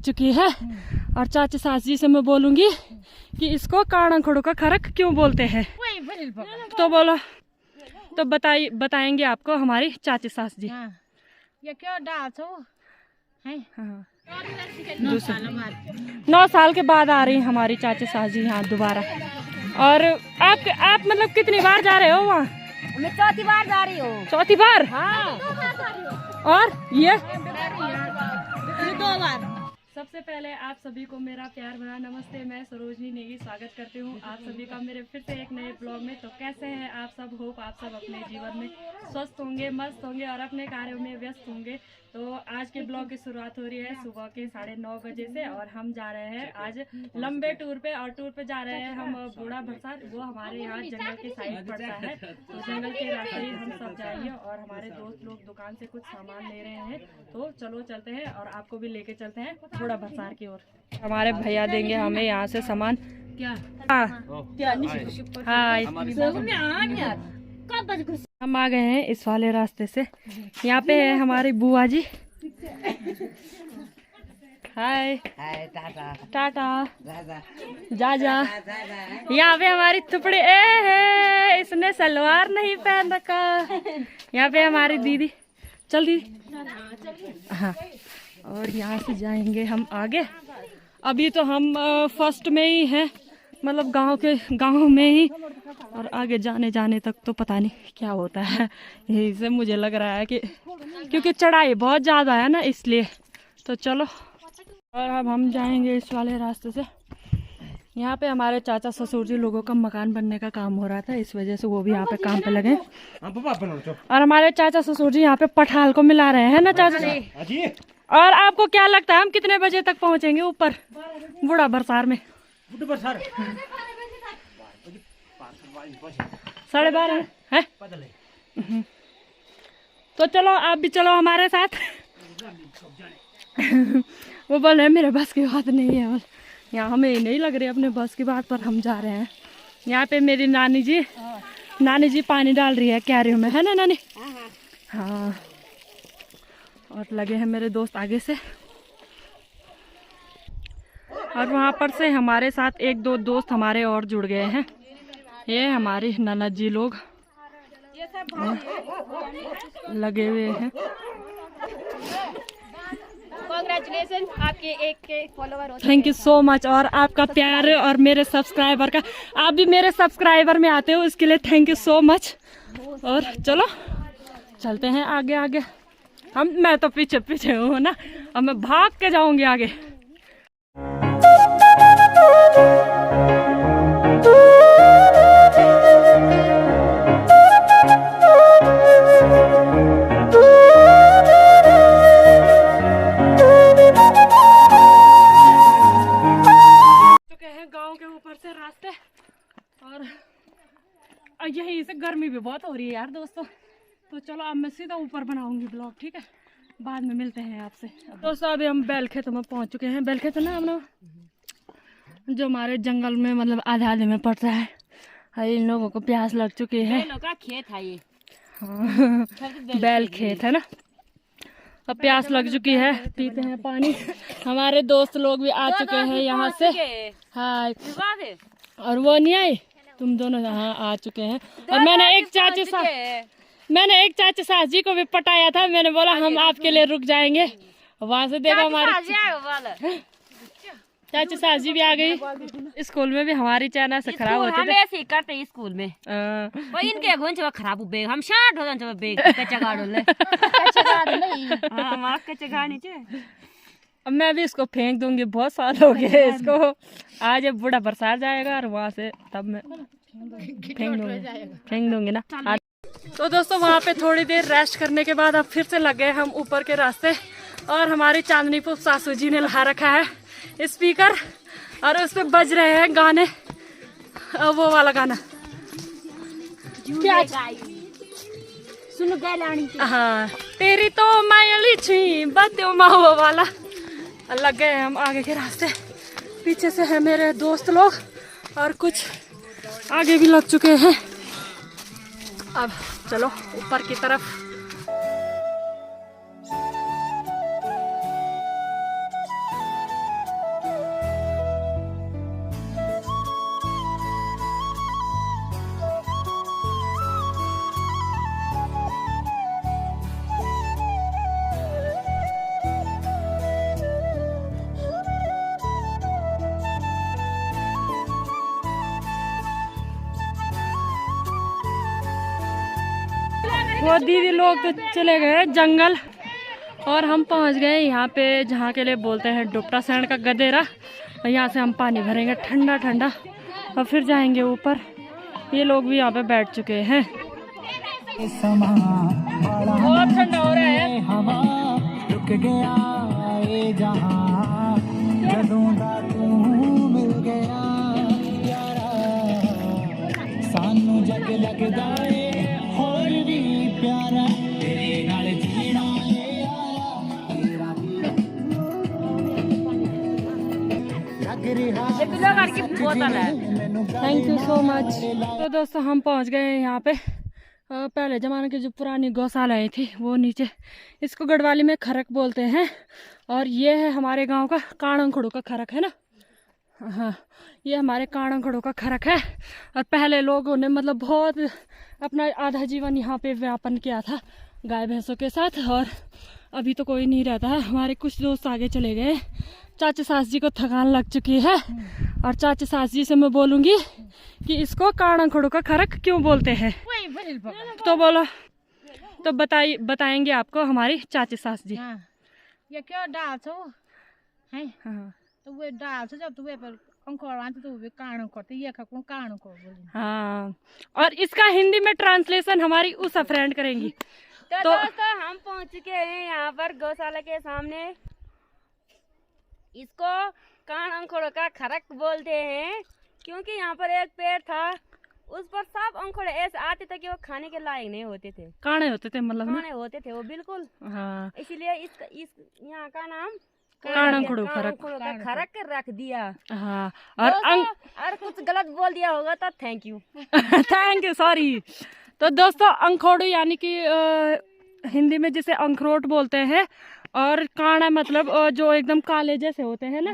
चुकी है और चाची सास जी से मैं बोलूंगी कि इसको काड़ंखड़ों का खरक क्यों बोलते हैं। तो बोलो, तो बताएंगे आपको हमारी चाची सास जी। ये क्यों डांस हो है? 9 साल के बाद आ रही हमारी चाची सास जी यहाँ दोबारा। और आप मतलब कितनी बार जा रहे हो वहाँ? मैं चौथी बार जा रही हूँ। चौथी बार? हाँ। और ये 2 बार। सबसे पहले आप सभी को मेरा प्यार भरा नमस्ते। मैं सरोजनी नेगी स्वागत करती हूँ आप सभी का मेरे फिर से एक नए ब्लॉग में। तो कैसे हैं आप सब? होप आप सब अपने जीवन में स्वस्थ होंगे, मस्त होंगे और अपने कार्यों में व्यस्त होंगे। तो आज के ब्लॉग की शुरुआत हो रही है सुबह के 9:30 बजे से और हम जा रहे हैं आज लंबे टूर पे। और टूर पे जा रहे हैं हम बूढ़ा भरसार, वो हमारे यहाँ जंगल के साइड पड़ता है। तो जंगल के रास्ते ही हम सब जाएंगे और हमारे दोस्त लोग दुकान से कुछ सामान ले रहे हैं। तो चलो चलते हैं और आपको भी लेके चलते हैं बूढ़ा भरसार की ओर। हमारे भैया देंगे हमें यहाँ से सामान। क्या? हाय, हम आ गए हैं इस वाले रास्ते से। यहाँ पे है हमारी बुआ जी। हाय टाटा जा। यहाँ पे हमारी थुपड़ी है, इसने सलवार नहीं पहन रखा। यहाँ पे हमारी दीदी। चल दीदी। हाँ, और यहाँ से जाएंगे हम आगे। अभी तो हम फर्स्ट में ही हैं, मतलब गांव में ही। और आगे जाने तक तो पता नहीं क्या होता है। यही से मुझे लग रहा है कि क्योंकि चढ़ाई बहुत ज़्यादा है ना, इसलिए। तो चलो, और अब हम जाएंगे इस वाले रास्ते से। यहाँ पे हमारे चाचा ससुर जी लोगों का मकान बनने का काम हो रहा था, इस वजह से वो भी यहाँ पे काम पे लगे। और हमारे चाचा ससुर जी यहाँ पे पठाल को मिला रहे हैं ना चाचा जी। और आपको क्या लगता है हम कितने बजे तक पहुँचेंगे ऊपर बूढ़ा भरसार में? 12:30 है। तो चलो आप भी चलो हमारे साथ। वो बोल रहे मेरे बस की बात नहीं है। बोल यहाँ हमें नहीं लग रही अपने बस की बात, पर हम जा रहे हैं। यहाँ पे मेरी नानी जी पानी डाल रही है क्यारियों में, है ना नानी? हाँ, और लगे हैं मेरे दोस्त आगे से। और वहाँ पर से हमारे साथ 1-2 दोस्त हमारे और जुड़ गए हैं। ये हमारी ननद जी लोग लगे हुए हैं। कांग्रेचुलेशन आपके 1K फॉलोवर हो। Thank you so much. और आपका प्यार और मेरे सब्सक्राइबर का, आप भी मेरे सब्सक्राइबर में आते हो, इसके लिए थैंक यू सो मच। और चलो चलते हैं आगे। मैं तो पीछे हूँ ना, अब मैं भाग के जाऊंगी आगे। चुके हैं गांव के ऊपर से रास्ते, और यहीं से गर्मी भी बहुत हो रही है यार दोस्तों। तो चलो अब मैं सीधा ऊपर बनाऊंगी ब्लॉग, ठीक है? बाद में मिलते हैं आपसे। दोस्तों अभी हम बैलखेत में पहुंच चुके हैं। बैलखेत ना हम लोग जो हमारे जंगल में मतलब आधे में पड़ता है। इन लोगों को प्यास लग चुकी है। खेत है ये। हाँ, बैल खेत है ना। अब प्यास लग चुकी है, पीते हैं पानी। हमारे दोस्त लोग भी आ चुके हैं यहाँ से। हाय, और वो नहीं आई, तुम दोनों यहाँ आ चुके हैं। और मैंने एक चाची सास जी को भी पटाया था। मैंने बोला हम आपके लिए रुक जाएंगे। वहाँ से देखो हमारे चाची सास जी भी आ गई। स्कूल में भी हमारी चैनल से खराब होते थे। ऐसे ही करते स्कूल में। वो इनके गुण से खराब बेग हम शाट हो जान बेग कच्चा गाड़ो ले। हां मां कच्चा गाड़ी छे। अब मैं भी इसको फेंक दूंगी, बहुत साल हो गए इसको। आज अब बूढ़ा बरसात जाएगा और वहाँ से तब मैं फेंक दूंगी ना। तो दोस्तों वहाँ पे थोड़ी देर रेस्ट करने के बाद अब फिर से लग गए हम ऊपर के रास्ते। और हमारी चांदनी पुप सासू जी ने ला रखा है स्पीकर, और उस पे बज रहे हैं गाने, वो वाला गाना। क्या सुनो गैलानी। हाँ, तेरी तो मायली छी बत्तियों माओ वाला। लग गए हम आगे के रास्ते। पीछे से है मेरे दोस्त लोग और कुछ आगे भी लग चुके हैं। अब चलो ऊपर की तरफ। वो दीदी लोग तो चले गए जंगल और हम पहुंच गए यहाँ पे जहाँ के लिए बोलते हैं डुप्टा सैंड का गदेरा। यहाँ से हम पानी भरेंगे ठंडा ठंडा और फिर जाएंगे ऊपर। ये लोग भी यहाँ पे बैठ चुके हैं। बहुत ठंडा हो रहा है। रुक गया ये जहां जदों दा तू मिल गया यारा सानू जग लगदा है होर भी प्यारा तेरे नाल जीना है यारा थैंक यू सो मच। तो दोस्तों हम पहुंच गए यहाँ पे। पहले ज़माने की जो पुरानी गौशालाएँ थी वो नीचे, इसको गढ़वाली में खरक बोलते हैं। और ये है हमारे गांव का काणंखड़ू का खरक है ना। हाँ, ये हमारे काणंखड़ू का खरक है। और पहले लोगों ने मतलब बहुत अपना आधा जीवन यहाँ पे व्यापन किया था गाय भैंसों के साथ। और अभी तो कोई नहीं रहता है। हमारे कुछ दोस्त आगे चले गए। चाचा सास जी को थकान लग चुकी है और चाचा सास जी से मैं बोलूँगी कि इसको काणंखड़ू का खरक क्यों बोलते हैं। तो बोलो, तो बताएंगे आपको हमारी चाची सास जी। ये क्यों डाल छो है? हाँ, तो वे डाल छो जब तो वे पर अंकुर आते तो वे काणंखड़ू तो ये कौन काणंखड़ू बोली। हाँ, और इसका हिंदी में ट्रांसलेशन हमारी उषा फ्रेंड करेंगी। तो दोस्तों हम पहुंच चुके हैं यहाँ पर गौशाला के सामने। इसको काणंखड़ू का खरक बोलते हैं क्योंकि यहाँ पर एक पेड़ था, उस पर सब अंकुर ऐसे आते थे कि वो खाने के लायक नहीं होते थे। काणे होते थे मतलब काणे होते थे वो बिल्कुल। हाँ, इसीलिए इस यहाँ का नाम काणंखड़ू खरक का खरक रख दिया। हाँ, और कुछ गलत बोल दिया होगा तो thank you thank you, sorry. तो दोस्तों अंखोड़ू यानी कि हिंदी में जिसे अंखरोट बोलते हैं। और काणा मतलब जो एकदम काले जैसे होते हैं ना,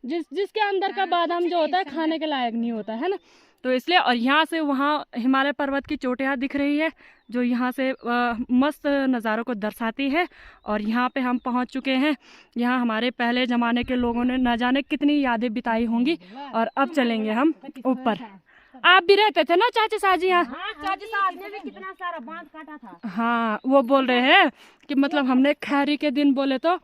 जिसके अंदर का बादाम जो होता है खाने के लायक नहीं होता है ना। तो इसलिए, और यहाँ से वहाँ हिमालय पर्वत की चोटियाँ दिख रही है जो यहाँ से मस्त नज़ारों को दर्शाती है। और यहाँ पे हम पहुँच चुके हैं। यहाँ हमारे पहले ज़माने के लोगों ने न जाने कितनी यादें बिताई होंगी। और अब चलेंगे हम ऊपर। आप भी रहते थे ना चाची साजी यहाँ? हाँ, चाची सास ने भी कितना सारा बांध काटा था। हाँ, वो बोल रहे हैं कि मतलब हमने खैरी के दिन बोले तो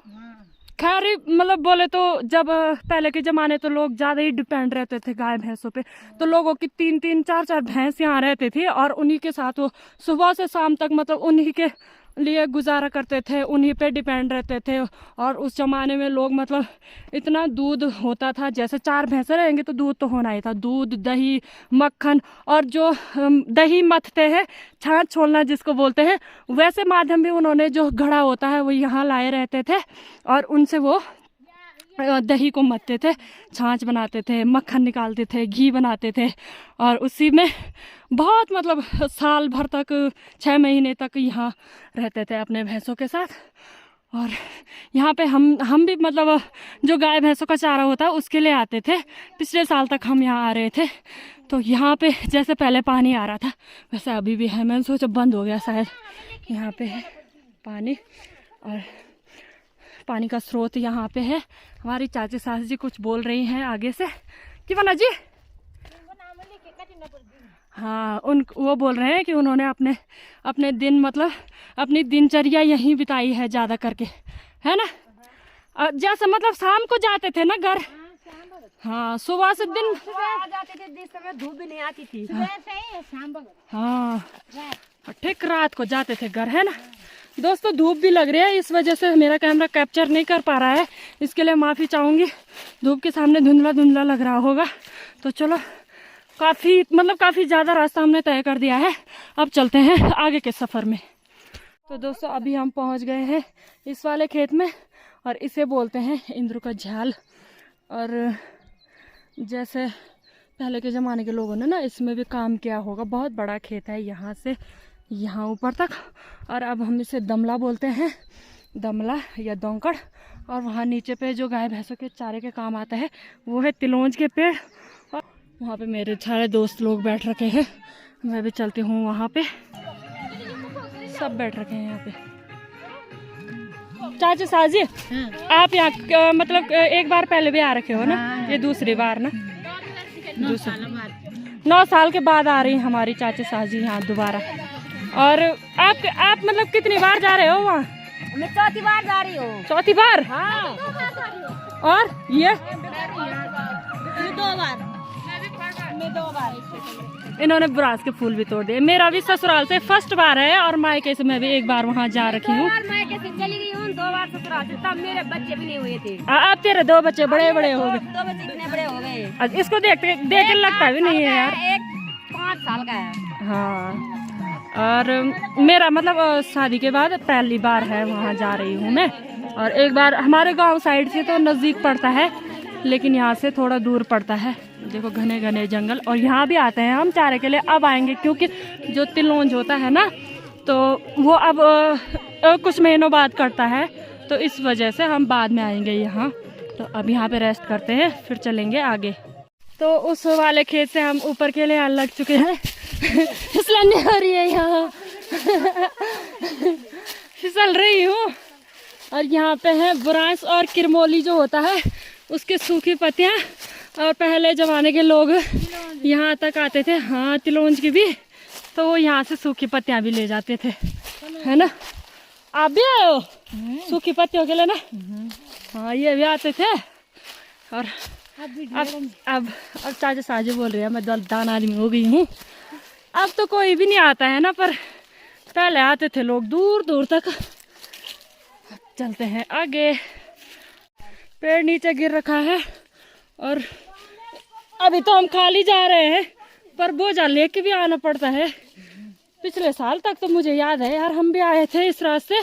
खैरी मतलब बोले तो जब पहले के ज़माने तो लोग ज़्यादा ही डिपेंड रहते थे गाय भैंसों पे। तो लोगों की 3-3, 4-4 भैंस यहाँ रहती थी और उन्हीं के साथ वो सुबह से शाम तक मतलब उन्हीं के लिए गुजारा करते थे, उन्हीं पे डिपेंड रहते थे। और उस ज़माने में लोग मतलब इतना दूध होता था, जैसे 4 भैंसे रहेंगे तो दूध तो होना ही था। दूध, दही, मक्खन और जो दही मथते हैं, छाछ छोलना जिसको बोलते हैं, वैसे माध्यम भी उन्होंने जो घड़ा होता है वो यहाँ लाए रहते थे और उनसे वो दही को मथते थे, छाछ बनाते थे, मक्खन निकालते थे, घी बनाते थे। और उसी में बहुत मतलब साल भर तक 6 महीने तक यहाँ रहते थे अपने भैंसों के साथ। और यहाँ पे हम भी मतलब जो गाय भैंसों का चारा होता है उसके लिए आते थे। पिछले साल तक हम यहाँ आ रहे थे। तो यहाँ पे जैसे पहले पानी आ रहा था वैसे अभी भी है। मैंने सोचा बंद हो गया शायद। यहाँ पे है पानी और पानी का स्रोत यहाँ पे है। हमारी चाची सास जी कुछ बोल रही हैं आगे से कि बना जी। हाँ, वो बोल रहे हैं कि उन्होंने अपने दिन मतलब अपनी दिनचर्या यहीं बिताई है ज़्यादा करके, है ना। जैसे मतलब शाम को जाते थे ना घर। हाँ, सुबह से दिन आ जाते थे, जिस समय धूप भी नहीं आती थी। हाँ, ठीक रात को जाते थे घर, है ना। दोस्तों धूप भी लग रही है, इस वजह से मेरा कैमरा कैप्चर नहीं कर पा रहा है, इसके लिए माफ़ी चाहूँगी। धूप के सामने धुंधला धुंधला लग रहा होगा। तो चलो काफ़ी ज़्यादा रास्ता हमने तय कर दिया है। अब चलते हैं आगे के सफ़र में। तो दोस्तों अभी हम पहुंच गए हैं इस वाले खेत में और इसे बोलते हैं इंद्र का झाल। और जैसे पहले के ज़माने के लोगों ने ना इसमें भी काम किया होगा। बहुत बड़ा खेत है यहाँ से यहाँ ऊपर तक। और अब हम इसे दमला बोलते हैं, दमला या दौंकड़। और वहाँ नीचे पे जो गाय भैंसों के चारे के काम आता है वो है तिलौंज के पेड़। और वहाँ पे मेरे सारे दोस्त लोग बैठ रखे हैं, मैं भी चलती हूँ वहाँ पे। सब बैठ रखे हैं यहाँ पे। चाचा साजी आप यहाँ मतलब एक बार पहले भी आ रखे हो ना? ये दूसरी बार ना? 9 साल के बाद आ रही हमारी चाचा साजी यहाँ दोबारा। और आप मतलब कितनी बार जा रहे हो वहाँ? मैं चौथी बार जा रही हूँ। चौथी बार? हाँ। और ये 2 बार। मैं 2 बार। इन्होंने बुरास के फूल भी तोड़ दिए। मेरा भी ससुराल से फर्स्ट बार है और मायके से मैं भी एक बार वहाँ जा रखी हूँ। मायके से चली गई हूँ 2 बार ससुराल से, तब मेरे बच्चे भी नहीं हुए थे। अब तेरे 2 बच्चे बड़े बड़े हो गए। 2 बच्चे कितने बड़े हो गए। इसको देख के लगता भी नहीं है यार। एक 5 साल का है। हाँ, और मेरा मतलब शादी के बाद पहली बार है वहाँ जा रही हूँ मैं। और एक बार हमारे गांव साइड से तो नज़दीक पड़ता है, लेकिन यहाँ से थोड़ा दूर पड़ता है। देखो घने घने जंगल, और यहाँ भी आते हैं हम चारे के लिए। अब आएंगे क्योंकि जो तिलोंज होता है ना, तो वो अब कुछ महीनों बाद करता है, तो इस वजह से हम बाद में आएंगे यहाँ। तो अब यहाँ पे रेस्ट करते हैं, फिर चलेंगे आगे। तो उस वाले खेत से हम ऊपर के लिए लग चुके हैं। फिसलने हो रही है यहाँ। फिसल रही हूँ। और यहाँ पे है बुरांस और किरमोली जो होता है उसके सूखी पत्तियाँ। और पहले ज़माने के लोग यहाँ तक आते थे, हाँ तिलोंज की भी, तो वो यहाँ से सूखी पत्तियाँ भी ले जाते थे, है ना। आप भी आए हो सूखी पत्तियों के लिए ना? हाँ, ये भी आते थे। और अब चाचा साजू बोल रही है मैं दान आदमी हो गई हूँ। अब तो कोई भी नहीं आता है ना, पर पहले आते थे लोग दूर दूर तक। चलते हैं आगे। पेड़ नीचे गिर रखा है और अभी तो हम खाली जा रहे हैं, पर बोझा लेके भी आना पड़ता है। पिछले साल तक तो मुझे याद है यार, हम भी आए थे इस रास्ते,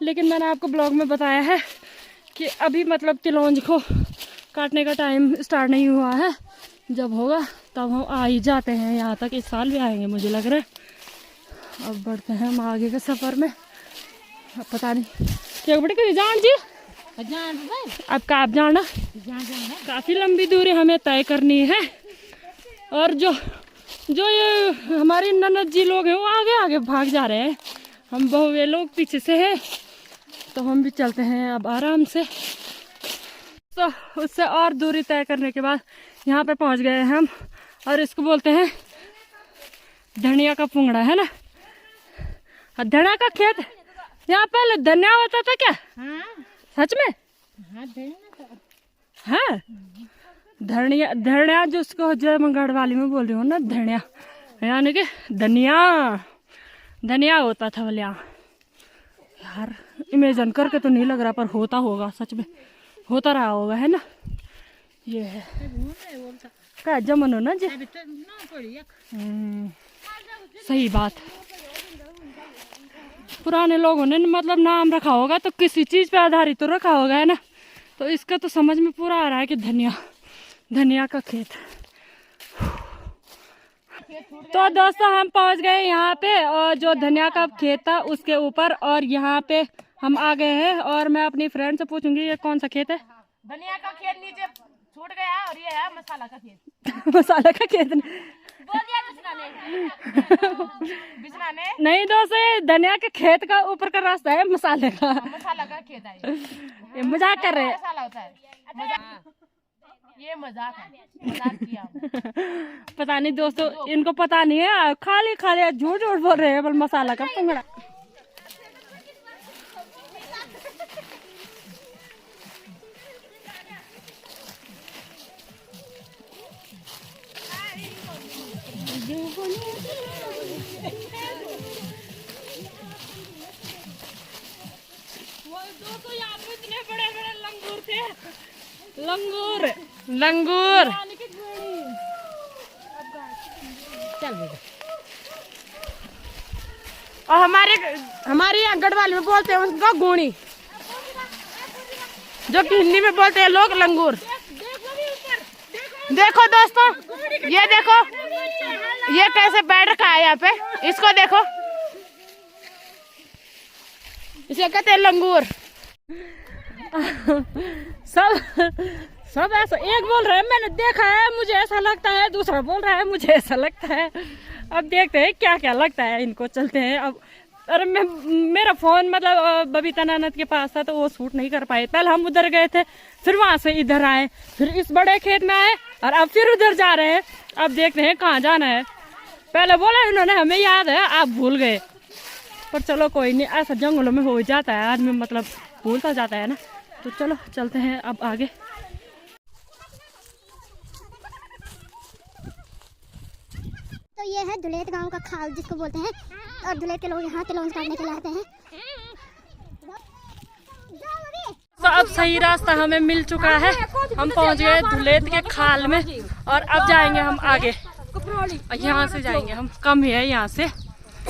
लेकिन मैंने आपको ब्लॉग में बताया है कि अभी मतलब तिलोंज को काटने का टाइम स्टार्ट नहीं हुआ है। जब होगा तब हम आ ही जाते हैं यहाँ तक। इस साल भी आएंगे मुझे लग रहा है। अब बढ़ते हैं हम आगे के सफ़र में। अब पता नहीं क्या बड़े कहीं जान जी, अब का आप जाना काफ़ी लंबी दूरी हमें तय करनी है। और जो ये हमारी ननद जी लोग हैं वो आगे आगे भाग जा रहे हैं, हम बहुए लोग पीछे से हैं, तो हम भी चलते हैं अब आराम से। तो उससे और दूरी तय करने के बाद यहाँ पे पहुँच गए हम, और इसको बोलते हैं धनिया का पुंगड़ा, है ना। धनिया का खेत, यहाँ पहले धनिया होता था क्या? हाँ। सच में? हाँ, हाँ, धनिया जिसको जय मंगड़ वाली में बोल रही हूँ ना, धनिया यानी कि धनिया होता था बोले यार। इमेजिन करके तो नहीं लग रहा, पर होता होगा, सच में होता रहा होगा, है ना। ये है क्या जमन हो ना जी। सही बात। पुराने लोगों ने मतलब नाम रखा होगा तो किसी चीज पे आधारित तो रखा होगा, है ना। तो इसका तो समझ में पूरा आ रहा है कि धनिया का खेत। तो दोस्तों हम पहुंच गए यहाँ पे, और जो धनिया का खेत था उसके ऊपर, और यहाँ पे हम आ गए हैं। और मैं अपनी फ्रेंड से पूछूंगी ये कौन सा खेत है। धनिया का खेत नीचे छूट गया, और ये है मसाला का खेत। मसाला का खेत बोल दिया बिस्ना ने नहीं दोस्तों, ये धनिया के खेत का ऊपर का रास्ता है मसाले का। मसाला का खेत है ये मजाक कर रहे हैं। मसाला होता है, ये मजाक है, मजाक किया। पता नहीं दोस्तों, इनको पता नहीं है, खाली झूठ बोल रहे हैं, बल मसाला का पुंगड़ा। दोस्तों यहाँ पे इतने बड़े बड़े लंगूर थे, लंगूर। और हमारे यहाँ गढ़वाल में बोलते हैं उसको गोणी, जो कि हिंदी में बोलते हैं लोग लंगूर। देखो दोस्तों, ये देखो ये कैसे बैठ रखा है यहाँ पे, इसको देखो, इसे कहते हैं लंगूर। सब ऐसा, एक बोल रहा है मैंने देखा है मुझे ऐसा लगता है, दूसरा बोल रहा है मुझे ऐसा लगता है। अब देखते हैं क्या क्या लगता है इनको। चलते हैं अब। अरे मेरा फोन मतलब बबीता ननद के पास था, तो वो शूट नहीं कर पाए। पहले हम उधर गए थे, फिर वहां से इधर आए, फिर इस बड़े खेत में आए, और अब फिर उधर जा रहे हैं। अब देखते हैं कहाँ जाना है। पहले बोला इन्होंने, हमें याद है, आप भूल गए। पर चलो कोई नहीं, ऐसा जंगलों में हो जाता है, आदमी मतलब भूलता जाता है ना। तो चलो चलते हैं अब आगे। तो ये है धुलेत गांव का खाल जिसको बोलते हैं, और धुलेत के लोग यहाँ तिलौंज काटने के लिए आते हैं। तो अब सही रास्ता हमें मिल चुका है, हम पहुंच गए धुलेत के खाल में और अब जाएंगे हम आगे। यहाँ से जाएंगे हम, कम ही है यहाँ से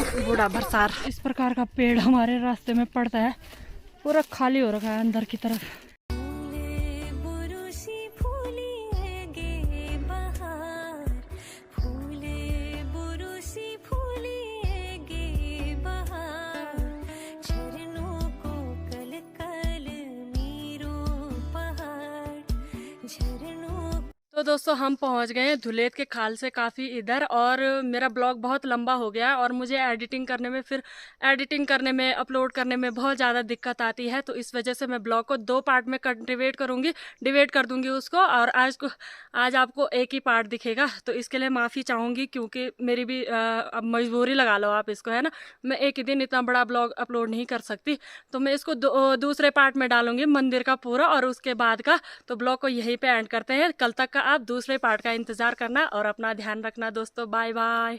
बूढ़ा भरसार। इस प्रकार का पेड़ हमारे रास्ते में पड़ता है, पूरा खाली हो रखा है अंदर की तरफ। तो दोस्तों हम पहुंच गए हैं धुलेत के खाल से काफ़ी इधर, और मेरा ब्लॉग बहुत लंबा हो गया और मुझे एडिटिंग करने में अपलोड करने में बहुत ज़्यादा दिक्कत आती है। तो इस वजह से मैं ब्लॉग को 2 पार्ट में डिवाइड कर दूंगी उसको, और आज आपको एक ही पार्ट दिखेगा। तो इसके लिए माफ़ी चाहूँगी, क्योंकि मेरी भी अब मजबूरी लगा लो आप इसको, है ना। मैं एक ही दिन इतना बड़ा ब्लॉग अपलोड नहीं कर सकती, तो मैं इसको दूसरे पार्ट में डालूंगी मंदिर का पूरा और उसके बाद का। तो ब्लॉग को यहीं पे एंड करते हैं, कल तक का आप दूसरे पार्ट का इंतजार करना और अपना ध्यान रखना दोस्तों। Bye bye.